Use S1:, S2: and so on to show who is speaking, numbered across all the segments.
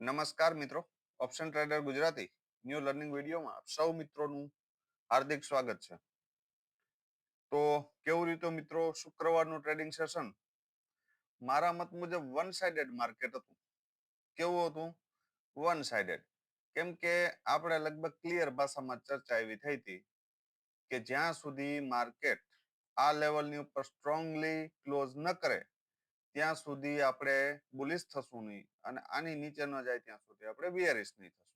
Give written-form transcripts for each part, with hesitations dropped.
S1: નમસ્કાર મિત્રો, option trader Gujarati new learning વિડીયોમાં સૌ મિત્રોનું હાર્દિક સ્વાગત છે. તો કેવું રીતે મિત્રો શુક્રવારનું ટ્રેડિંગ સેશન મારા મત મુજબ વન સાઇડેડ માર્કેટ હતું. કેવું હતું? One sided. કેમ કે આપણે લગભગ ક્લિયર ભાષામાં ચર્ચા એવી થઈ હતી કે જ્યાં સુધી માર્કેટ આ લેવલની ઉપર સ્ટ્રોંગલી ક્લોઝ ન કરે ત્યાં સુધી આપણે બુલિશ થશું નહીં અને આની નીચે ન જાય ત્યાં સુધી આપણે બિયરિશ નહીં થશું.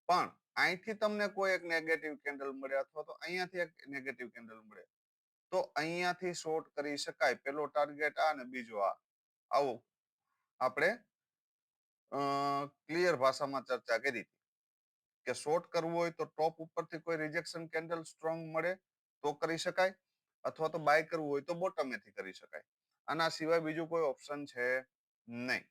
S1: પણ અહીંથી તમને કોઈ એક નેગેટિવ કેન્ડલ મળે અથવા તો અહીંયાથી એક નેગેટિવ કેન્ડલ મળે તો અહીંયાથી શોર્ટ કરી શકાય. પેલો ટાર્ગેટ આ અને બીજો આ. આવું આપણે ક્લિયર ભાષામાં ચર્ચા કરી હતી કે શોર્ટ કરવું હોય તો ટોપ ઉપરથી કોઈ રિજેક્શન કેન્ડલ સ્ટ્રોંગ મળે તો કરી શકાય અથવા તો બાય કરવું હોય તો બોટમેથી કરી શકાય. આના સિવાય બીજું કોઈ ઓપ્શન છે નહીં.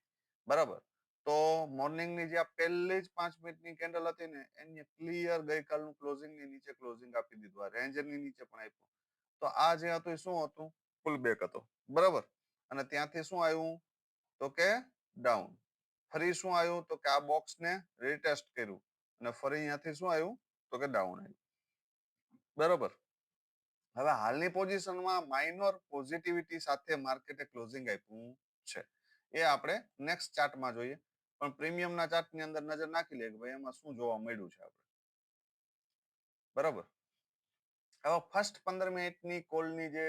S1: બરાબર. તો મોર્નિંગની જે આ પહેલી જ 5 મિનિટની કેન્ડલ હતી ને એની ક્લિયર ગઈકાલનું ક્લોઝિંગની નીચે ક્લોઝિંગ આપી દીધું. આ રેન્જની નીચે પણ આપ્યું. તો આ જે હતું એ શું હતું? પુલ બેક હતો. બરાબર. અને ત્યાંથી શું આવ્યું? તો કે ડાઉન. ફરી શું આવ્યું? તો કે આ બોક્સને રીટેસ્ટ કર્યું અને ફરી અહીંયાથી શું આવ્યું? તો કે ડાઉન આવ્યું. બરાબર. હવે હાલની પોઝિશનમાં માઇનોર પોઝિટિવિટી સાથે માર્કેટે ક્લોઝિંગ આપ્યું છે. એ આપણે નેક્સ્ટ ચાર્ટમાં જોઈએ. પણ પ્રીમિયમના ચાર્ટની અંદર નજર નાખી લે કે ભાઈ એમાં શું જોવા મળ્યું છે આપણે. બરાબર. હવે ફર્સ્ટ 15 મિનિટની કોલની જે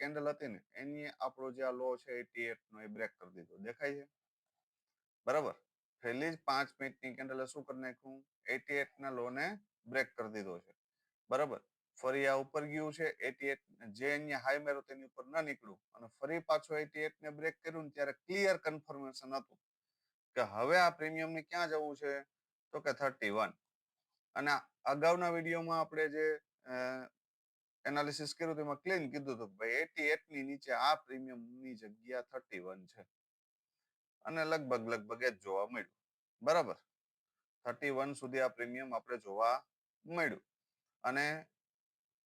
S1: કેન્ડલ હતી ને એની આપણો જે આ લો છે 88 નો એ બ્રેક કરી દીધો. દેખાય છે? બરાબર. પહેલી જ 5 મિનિટની કેન્ડલે શું કરી નાખ્યું? 88 ના લો ને બ્રેક કરી દીધો છે. બરાબર. ફરી આ ઉપર ગયું છે 88 જે અહીંયા હાઈ મેરો તેની ઉપર ન નીકળ્યું અને ફરી પાછો 88 ને બ્રેક કર્યું ને ત્યારે ક્લિયર કન્ફર્મેશન હતું કે હવે આ પ્રીમિયમ ને ક્યાં જવું છે? તો કે 31. અને અગાઉના વિડીયોમાં આપણે જે એનાલિસિસ કર્યું તેમાં ક્લીન કીધું હતું કે ભાઈ 88 ની નીચે આ પ્રીમિયમ ની જગ્યા 31 છે અને લગભગ એ જ જોવા મળ્યું. બરાબર. 31 સુધી આ પ્રીમિયમ આપણે જોવા મળ્યું. અને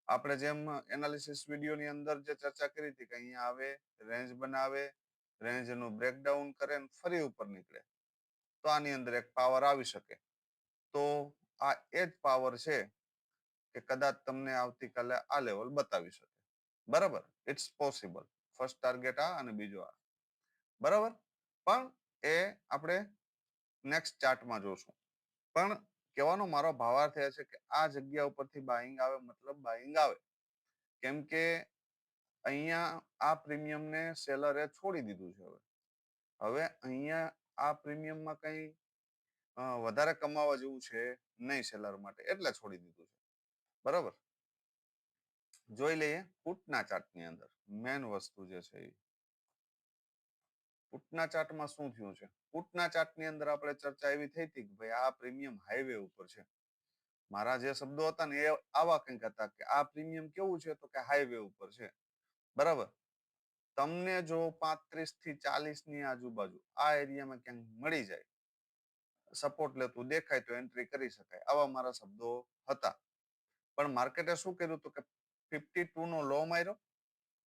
S1: આપણે જેમ એનાલિસિસ વિડીયોની અંદર જે ચર્ચા કરી હતી કે અહીંયા આવે, રેન્જ બનાવે, રેન્જનું બ્રેકડાઉન કરે અને ફરી ઉપર નીકળે તો આની અંદર એક પાવર આવી શકે. તો આ એ જ પાવર છે કે કદાચ તમને આવતીકાલે આ લેવલ બતાવી શકે. બરાબર. It's possible. ફર્સ્ટ ટાર્ગેટ આ અને બીજો આ. બરાબર. પણ એ આપણે નેક્સ્ટ ચાર્ટમાં જોશું. પણ કહેવાનો મારો ભાવાર્થ એ છે કે આ જગ્યા ઉપરથી બાઇંગ આવે મતલબ બાઇંગ આવે. કેમ કે અહીંયા આ પ્રીમિયમને સેલરે છોડી દીધું છે. હવે અહીંયા આ પ્રીમિયમમાં કઈ વધારે કમાવા જેવું છે નહીં સેલર માટે એટલે છોડી દીધું છે. બરાબર. જોઈ લઈએ પુટના ચાર્ટની અંદર મેન વસ્તુ જે છે એ પુટના ચાર્ટમાં શું થયું છે? પુટના ચાર્ટની અંદર આપણે ચર્ચા એવી થઈ હતી કે ભાઈ આ પ્રીમિયમ હાઈવે ઉપર છે. મારા જે શબ્દો હતા ને એ આવા કંઈક હતા કે આ પ્રીમિયમ કેવું છે? તો કે હાઈવે ઉપર છે. બરાબર. તમને જો 35 થી 40 ની આજુબાજુ આ એરિયામાં ક્યાંક મળી જાય, સપોર્ટ લેતું દેખાય તો એન્ટ્રી કરી શકાય. આવા મારા શબ્દો હતા. પણ માર્કેટે શું કર્યું? તો કે 52 નો લો માર્યો.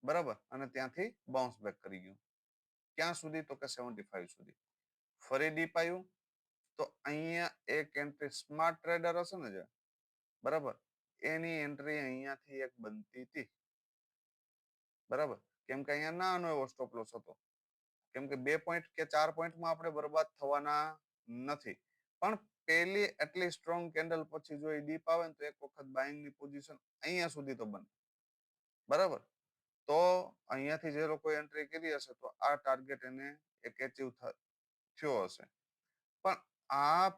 S1: બરાબર. અને ત્યાંથી બાઉન્સ બેક કરી ગયું. ક્યાં સુધી? તો કે 75 સુધી. ફરી ડીપ આવ્યું તો અહીંયા એક એન્ટ્રી સ્માર્ટ ટ્રેડર હશે ને જે, બરાબર, એની એન્ટ્રી અહીંયાથી એક બનતી હતી. બરાબર. કેમ કે અહીંયા નાનો એવો સ્ટોપ લોસ હતો. કેમ કે 2 પોઈન્ટ કે 4 પોઈન્ટમાં આપણે બરબાદ થવાના નથી. પણ પહેલી એટલી સ્ટ્રોંગ કેન્ડલ પછી જો એ ડીપ આવે ને તો એક વખત બાઇંગની પોઝિશન અહીંયા સુધી તો બને. બરાબર. તો અહીંયાથી જે લોકો એન્ટ્રી કરી હશે તો આ ટાર્ગેટ એને એક એચીવ થયો હશે. પણ આ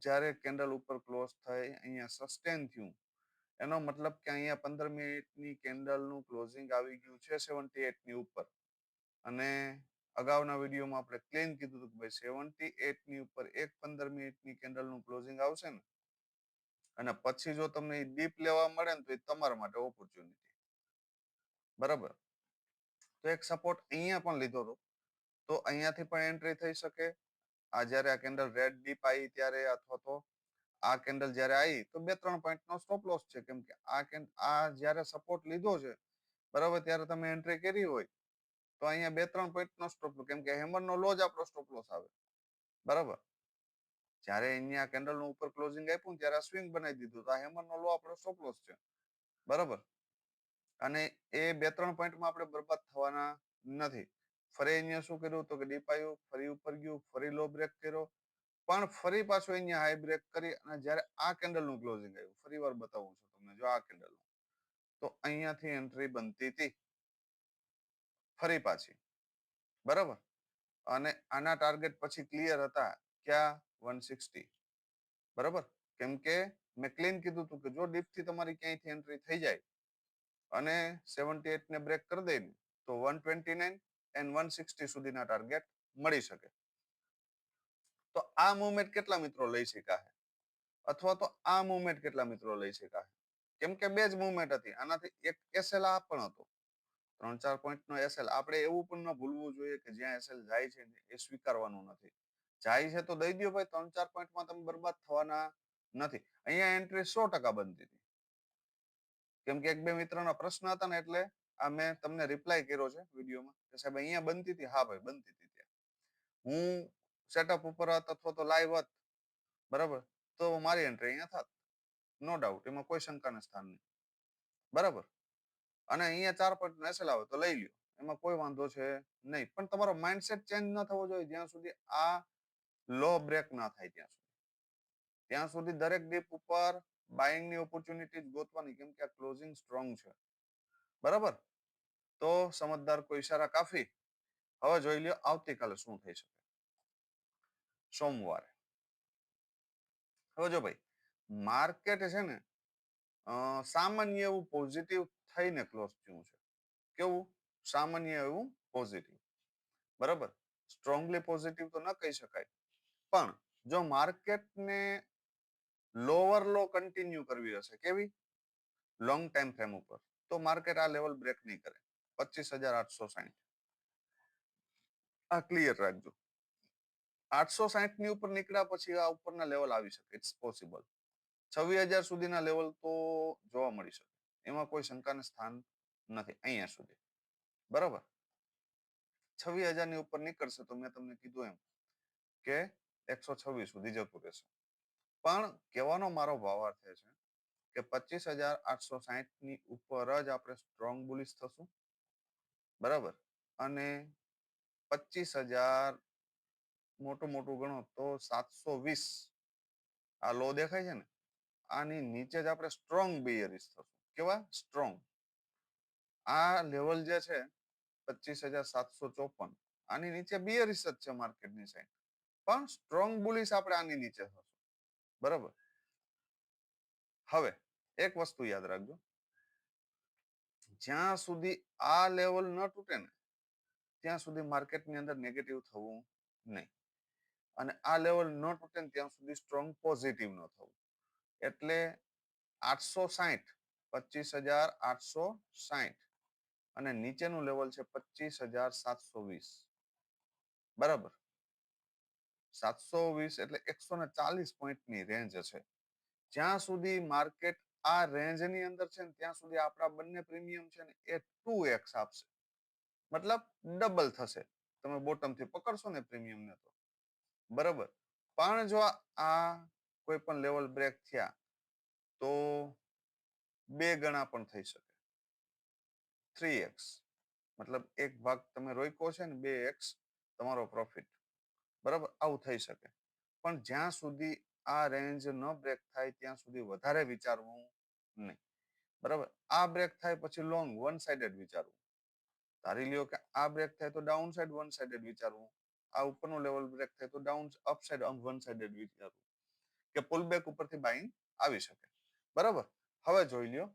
S1: જ્યારે કેન્ડલ ઉપર ક્લોઝ થઈ અહીંયા સસ્ટેન થયું એનો મતલબ કે અહીંયા 15 મિનિટની કેન્ડલનું ક્લોઝિંગ આવી ગયું છે 78 ની ઉપર. અને અગાઉના વિડીયોમાં આપણે ક્લીન કીધું હતું કે ભાઈ 78 ની ઉપર એક 15 મિનિટની કેન્ડલનું ક્લોઝિંગ આવશે ને અને પછી જો તમને ડીપ લેવા મળે ને તો એ તમારા માટે ઓપોર્ચ્યુનિટી. બરાબર. તો એક સપોર્ટ અહીંયા પણ લીધો હતો તો અહીંયાથી પણ એન્ટ્રી થઈ શકે. આ જ્યારે આ કેન્ડલ રેડ ડીપ આવી ત્યારે અથવા તો આ કેન્ડલ જ્યારે આવી તો 2-3 પોઈન્ટનો સ્ટોપ લોસ છે. કેમ કે આ જ્યારે સપોર્ટ લીધો છે બરાબર ત્યારે તમે એન્ટ્રી કરી હોય તો અહીંયા 2-3 પોઈન્ટનો સ્ટોપ, કેમ કે હેમરનો લો જ આપણો સ્ટોપ લોસ આવે. બરાબર. જ્યારે અહીંયા કેન્ડલ નું ઉપર ક્લોઝિંગ આપ્યું ને ત્યારે આ સ્વિંગ બનાવી દીધું. તો આ હેમરનો લો આપણો સ્ટોપ લોસ છે, બરાબર. અને એ 2-3 પોઈન્ટમાં આપણે બરબાદ થવાના નથી. ફરી અહીંયા શું કર્યું તો કે ડીપ આવ્યું, ફરી ઉપર ગયું, ફરી લો બ્રેક કર્યો, પણ ફરી પાછું અહીંયા હાઈ બ્રેક કરી અને જ્યારે આ કેન્ડલ નું ક્લોઝિંગ આવ્યું, ફરી વાર બતાવું છું તમને, જો આ કેન્ડલ તો અહીંયાથી એન્ટ્રી બનતી હતી ફરી પાછી, બરાબર. અને આના ટાર્ગેટ પછી ક્લિયર હતા ક્યાં 160, બરાબર. કેમ કે મેં ક્લીન કીધું હતું કે જો ડીપ થી તમારી ક્યાંયથી એન્ટ્રી થઈ જાય અને 78 ને બ્રેક કરી દે તો 129 એન્ડ 160 સુધીના ટાર્ગેટ મળી શકે. તો આ મુવમેન્ટ કેટલા મિત્રો લઈ શકાય અથવા તો આ મુવમેન્ટ કેટલા મિત્રો લઈ શકાય? કેમ કે બે જ મુવમેન્ટ હતી. આનાથી એક એસએલ આ પણ હતો, 3-4 પોઈન્ટ નો એસએલ. આપણે એવું પણ ન ભૂલવું જોઈએ કે જ્યાં એસએલ જાય છે એ સ્વીકારવાનું નથી. જાય છે તો દઈ દો ભાઈ, 3-4 પોઈન્ટમાં તમે બરબાદ થવાના નથી. અહીંયા એન્ટ્રી 100% બનતી હતી. કેમ કે એક બે મિત્રોના પ્રશ્ન હતા ને એટલે આ મેં તમને રિપ્લાય કર્યો છે વિડીયોમાં કે સાહેબ અહીંયા બનતી હતી. હા ભાઈ, બનતી હતી ત્યાં. હું સેટઅપ ઉપર હતો અથવા તો લાઈવ હોત, બરાબર, તો મારી એન્ટ્રી અહીંયા થાત, નો ડાઉટ, એમાં કોઈ શંકાને સ્થાન નહીં, બરાબર. અને અહીંયા 4 પોઈન્ટ નો એસએલ આવે તો લઈ લ્યો, એમાં કોઈ વાંધો છે નહીં. પણ તમારો માઇન્ડસેટ ચેન્જ ન થવો જોઈએ જ્યાં સુધી આ લો બ્રેક ના થાય ત્યાં સુધી દરેક ડીપ ઉપર બાઇંગ ની ઓપોર્ચ્યુનિટી ગોતવાની, કેમ કે આ ક્લોઝિંગ સ્ટ્રોંગ છે, બરાબર. તો સમજદાર કોઈ ઈશારા કાફી. હવે જોઈ લ્યો આવતીકાલે શું થઈ શકે, સોમવારે. હવે જો ભાઈ માર્કેટ છે ને સામાન્ય એવું પોઝિટિવ થઈને ક્લોઝ થયું છે. કેવું? સામાન્ય એવું પોઝિટિવ, બરાબર. સ્ટ્રોંગલી પોઝિટિવ તો ન કહી શકાય, પણ જો માર્કેટને લોઅર લો કન્ટિન્યુ કરવી હશે, કેવી? લોંગ ટાઈમ ફ્રેમ ઉપર, તો માર્કેટ આ લેવલ બ્રેક નહીં કરે, 25,860. આ ક્લિયર રાખજો. 860 ની ઉપર નીકળ્યા પછી આ ઉપરના લેવલ આવી શકે, ઇટ્સ પોસિબલ. 26,000 સુધીના લેવલ તો જોવા મળી શકે, એમાં કોઈ શંકાને સ્થાન નથી અહીંયા સુધી, બરાબર. 26,000 ની ઉપર નીકળશે તો મેં તમને કીધું એમ કે 126 સુધી જતું રહેશે. પણ કહેવાનો મારો ભાવાર્થ છે કે 25,860 ની ઉપર જ આપણે સ્ટ્રોંગ બુલિશ થશું, બરાબર. અને 25,000 મોટું ગણો તો 720 આ લો દેખાય છે ને, આની નીચે જ આપણે સ્ટ્રોંગ બેયરિશ થશું. કેવા? સ્ટ્રોંગ. આ લેવલ જે છે 25,754, આની નીચે બેયરિશ જ છે માર્કેટની સાઈડ, પણ સ્ટ્રોંગ બુલિશ આપણે આની નીચે થશું, બરાબર. હવે એક વસ્તુ યાદ રાખજો, જ્યાં સુધી આ લેવલ ન તૂટે ને ત્યાં સુધી માર્કેટની અંદર નેગેટિવ થવું નહીં. અને આ લેવલ ન તૂટે ને ત્યાં સુધી સ્ટ્રોંગ પોઝિટિવ ન થવું. એટલે 860, 25,860 અને નીચેનું લેવલ છે 25,720, બરાબર. 720 એટલે 140 પોઈન્ટની રેન્જ છે. જ્યાં સુધી માર્કેટ આ રેન્જની અંદર છે ને ત્યાં સુધી આપણા બંને પ્રીમિયમ છે ને એ 2x આપશે, મતલબ ડબલ થશે. તમે બોટમ થી પકડશો ને પ્રીમિયમ ને તો, બરાબર. પણ જો આ કોઈ પણ લેવલ બ્રેક થયા તો 2 ગણા પણ થઈ શકે, 3x. મતલબ એક ભાગ તમે રોક્યો છે ને 2x તમારો પ્રોફિટ, બરાબર. આવું થઈ શકે. પણ જ્યાં સુધી આ રેન્જ ન બ્રેક થાય ત્યાં સુધી વધારે વિચારવું નહીં, બરાબર. આ બ્રેક થાય પછી લોંગ વન સાઇડેડ વિચારવું. ધારી લ્યો કે આ બ્રેક થાય તો ડાઉન સાઇડ વન સાઇડેડ વિચારવું, આ ઉપરનું લેવલ બ્રેક થાય તો down up side one sided વિચારવું, કે પુલ બેક ઉપરથી બાઇંગ આવી શકે, બરાબર. હવે જોઈ લ્યો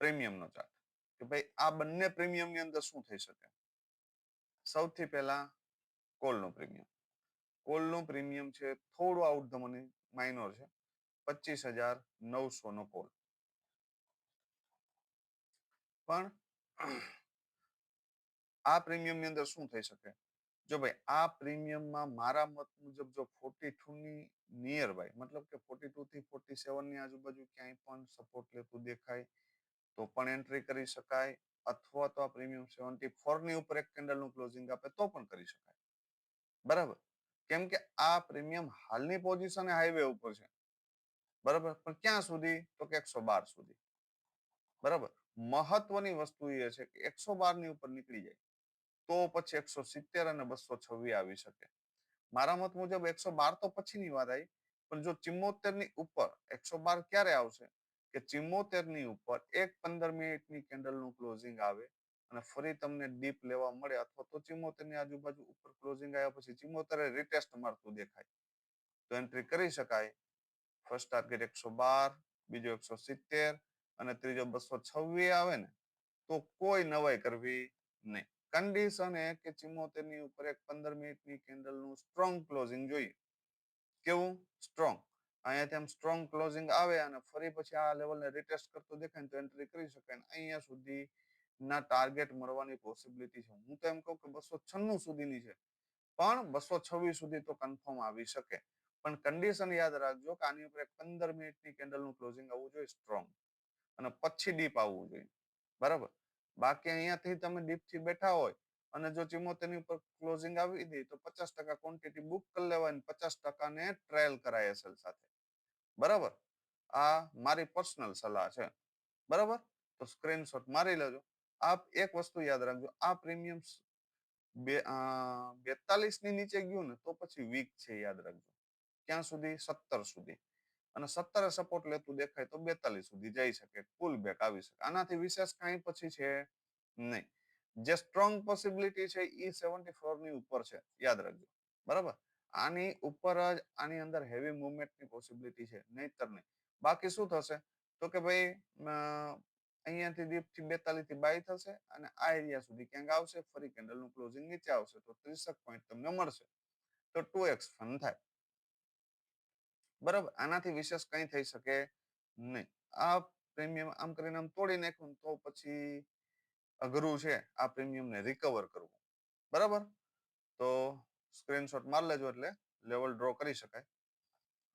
S1: પ્રીમિયમનો ચાર્ટ કે ભાઈ આ બંને પ્રીમિયમની અંદર શું થઈ શકે. સૌથી પહેલા કોલનો પ્રીમિયમ. કોલનું પ્રીમિયમ છે થોડું આઉટ ધ મની માઇનોર છે, 25,900 નો કોલ. પણ આ પ્રીમિયમ ની અંદર શું થઈ શકે? જો ભાઈ આ પ્રીમિયમમાં મારા મત મુજબ જો 42 ની નિયર બાય, મતલબ કે 42 થી 47 ની આજુબાજુ ક્યાંય પણ સપોર્ટ લેતું દેખાય તો પણ એન્ટ્રી કરી શકાય, અથવા તો આ પ્રીમિયમ 74 ની ઉપર એક કેન્ડલ નું ક્લોઝિંગ આપે તો પણ કરી શકાય, બરાબર. કેમ કે આ પ્રીમિયમ હાલની પોઝિશને હાઈવે ઉપર છે, બરાબર, પણ ક્યાં સુધી? તો કે 112 સુધી, બરાબર. મહત્વની વસ્તુ એ છે કે 112 ની ઉપર નીકળી જાય તો પછી 170 અને 226 આવી શકે. મારા મત મુજબ 112 તો પછીની વાત આવી, પણ જો 74 ની ઉપર 112 ક્યારે આવશે કે 74 ની ઉપર એક 15 મિનિટની કેન્ડલનું ક્લોઝિંગ આવે અને ફરી તમને ડીપ લેવા મળે, અથવા તો 74 ની આજુબાજુ ઉપર ક્લોઝિંગ આવ્યા પછી 74 રિટેસ્ટ મારતું દેખાય તો એન્ટ્રી કરી શકાય. ફર્સ્ટ ટાર્ગેટ 112, બીજો 170 અને ત્રીજો 226 આવે ને તો કોઈ નવાઈ કરવી નહીં. કન્ડિશન એ કે 74 ની ઉપર એક 15 મિનિટની કેન્ડલનું સ્ટ્રોંગ ક્લોઝિંગ જોઈએ. કેવું? સ્ટ્રોંગ. અહીંયાથી આમ સ્ટ્રોંગ ક્લોઝિંગ આવે અને ફરી પછી આ લેવલને રિટેસ્ટ કરતો દેખાય તો એન્ટ્રી કરી શકાય. અહીંયા સુધી ના ટાર્ગેટ મળવાની પોસિબિલિટી છે. હું તો એમ કહું કે 296 સુધીની છે, પણ 226 સુધી તો કન્ફર્મ આવી શકે. પણ કન્ડિશન યાદ રાખજો કે આની ઉપર 15 મિનિટની કેન્ડલનું ક્લોઝિંગ આવવું જોઈએ સ્ટ્રોંગ, અને પછી ડીપ આવવું જોઈએ, બરાબર. બાકી અહીંયાથી તમે ડીપ થી બેઠા હોય અને જો 74 ની ઉપર ક્લોઝિંગ આવી દે તો 50% ક્વોન્ટિટી બુક કરી લેવાય, 50% ને ટ્રાયલ કરાય એસએલ સાથે, બરાબર. આ મારી પર્સનલ સલાહ છે, બરાબર. તો સ્ક્રીનશોટ મારી લેજો. આપ એક વસ્તુ યાદ રાખજો, આ પ્રીમિયમ 42 ની નીચે ગયું ને તો પછી વીક છે, યાદ રાખજો. ક્યાં સુધી? 17 સુધી. અને 17 સપોર્ટ લેતું દેખાય તો 42 સુધી જઈ શકે, પુલ બેક આવી શકે. આનાથી વિશેષ કાંઈ પછી છે નહીં. જે સ્ટ્રોંગ પોસિબિલિટી છે એ 74 ની ઉપર છે, યાદ રાખજો, બરાબર. આની ઉપર જ આની અંદર હેવી મુવમેન્ટની પોસિબિલિટી છે, નહીતર નહીં. બાકી શું થશે તો કે ભાઈ અહીંયાથી ડીપ થી 42 થી બાય થશે અને આ એરિયા સુધી ક્યાંક આવશે, ફરી કેન્ડલનું ક્લોઝિંગ નીચે આવશે તો 30 પોઈન્ટ તમને મળશે, તો 2x ફન થાય, બરાબર. આનાથી વિશેષ કંઈ થઈ શકે નહીં. આ પ્રીમિયમ આમ કરીને આમ તોડી નાખ્યું તો પછી અઘરું છે આ પ્રીમિયમને રિકવર કરવું, બરાબર. તો સ્ક્રીનશોટ મારી લેજો એટલે લેવલ ડ્રો કરી શકાય.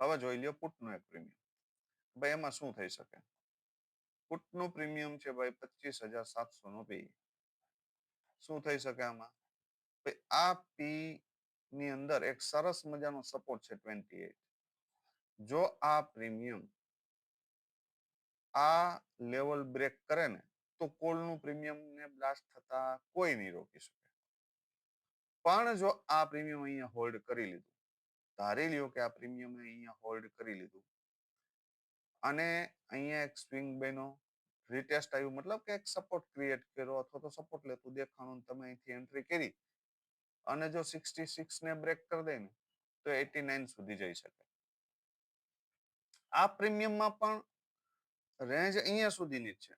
S1: હવે જોઈ લ્યો પુટનું એક પ્રીમિયમ. ભાઈ એમાં શું થઈ શકે? પુટનું પ્રીમિયમ છે ભાઈ 25,700 નો પી. શું થઈ શકે આમાં? આ પી ની અંદર એક સરસ મજાનો સપોર્ટ છે 28. જો આ પ્રીમિયમ આ લેવલ બ્રેક કરે ને તો કોલનું પ્રીમિયમ ને બ્લાસ્ટ થતા કોઈ નહીં રોકી શકે. પણ જો આ પ્રીમિયમ અહીંયા હોલ્ડ કરી લીધું, ધારી લ્યો કે આ પ્રીમિયમ અહીંયા હોલ્ડ કરી લીધું અને અહીંયા એક સ્વિંગ બન્યો, રિટેસ્ટ આવ્યું, મતલબ કે એક સપોર્ટ ક્રિએટ કર્યો અથવા તો સપોર્ટ લેતું દેખાણું, તમે અહીંથી એન્ટ્રી કરી અને જો 66 ને બ્રેક કરી દે ને તો 89 સુધી જઈ શકે. આ પ્રીમિયમમાં પણ રેન્જ અહીંયા સુધીની જ છે,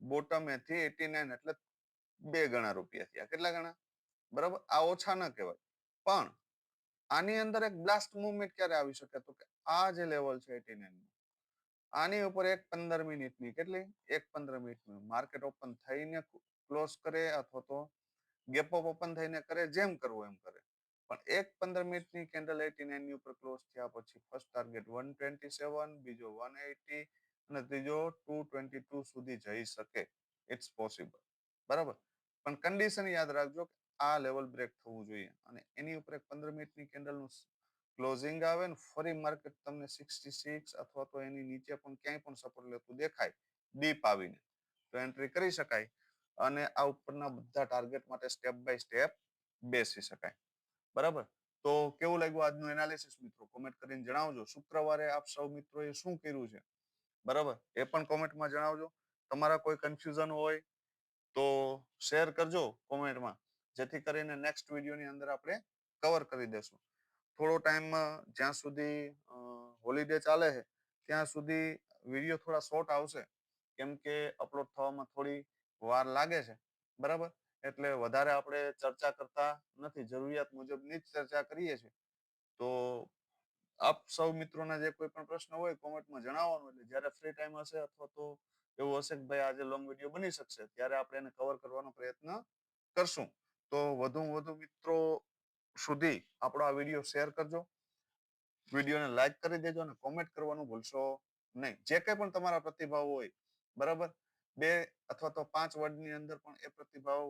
S1: બોટમેથી 89 એટલે 2 ગણા રૂપિયા થયા. કેટલા ગણા? બરાબર. આ ઓછા ન કહેવાય, પણ આની અંદર એક બ્લાસ્ટ મુવમેન્ટ ક્યારે આવી શકે તો કે આ જે લેવલ છે 89 આની ઉપર એક 15 મિનિટની, કેટલી? એક 15 મિનિટની માર્કેટ ઓપન થઈને ક્લોઝ કરે અથવા તો ગેપ અપ ઓપન થઈને કરે, જેમ કરવું એમ કરે, પણ એક 15 મિનિટની કેન્ડલ 89 ની ઉપર ક્લોઝ થયા પછી ફર્સ્ટ ટાર્ગેટ 127, બીજો 180 અને ત્રીજો 222 સુધી જઈ શકે. ઇટ્સ પોસિબલ, બરાબર. પણ કન્ડિશન યાદ રાખજો કે આ લેવલ બ્રેક થવું જોઈએ અને એની ઉપર એક 15 મિનિટની કેન્ડલનું ક્લોઝિંગ આવે ને ફરી માર્કેટ તમને 66 અથવા તો એની નીચે પણ ક્યાંય પણ સપોર્ટ લેતું દેખાય ડીપ આવીને તો એન્ટ્રી કરી શકાય અને આ ઉપરના બધા ટાર્ગેટ માટે સ્ટેપ બાય સ્ટેપ બેસી શકાય, બરાબર. તો કેવું લાગ્યું આજનું એનાલિસિસ મિત્રો? કોમેન્ટ કરીને જણાવજો. શુક્રવારે આપ સૌ મિત્રોએ શું કર્યું છે, બરાબર, એ પણ કોમેન્ટમાં જણાવજો. તમારા કોઈ કન્ફ્યુઝન હોય તો શેર કરજો કોમેન્ટમાં, જેથી કરીને નેક્સ્ટ વિડીયોની અંદર આપણે કવર કરી દેશું. થોડો ટાઈમ જ્યાં સુધી હોલિડે ચાલે છે ત્યાં સુધી વિડીયો થોડા શોર્ટ આવશે, કેમ કે અપલોડ થવામાં થોડી વાર લાગે છે, બરાબર. એટલે વધારે આપણે ચર્ચા કરતા નથી, જરૂરિયાત મુજબની જ ચર્ચા કરીએ છીએ. તો આપ સૌ મિત્રોના જે કોઈ પણ પ્રશ્ન હોય કોમેન્ટમાં જણાવવાનું, એટલે જ્યારે ફ્રી ટાઈમ હશે અથવા તો એવું હશે કે ભાઈ આજે લોંગ વિડીયો બની શકશે ત્યારે આપણે એને કવર કરવાનો પ્રયત્ન કરશું. તો વધુ મિત્રો સુધી આપણો આ વિડીયો શેર કરજો, વિડીયોને લાઈક કરી દેજો અને કોમેન્ટ કરવાનું ભૂલશો નહીં. જે કંઈ પણ તમારા પ્રતિભાવ હોય, બરાબર, 2 અથવા તો 5 વર્ડની અંદર પણ એ પ્રતિભાવ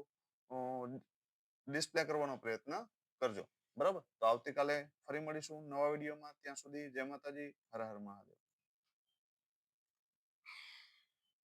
S1: ડિસ્પ્લે કરવાનો પ્રયત્ન કરજો. બરાબર, તો આવતીકાલે ફરી મળીશું નવા વિડીયોમાં. ત્યાં સુધી જય માતાજી, હર હર મહાદેવ.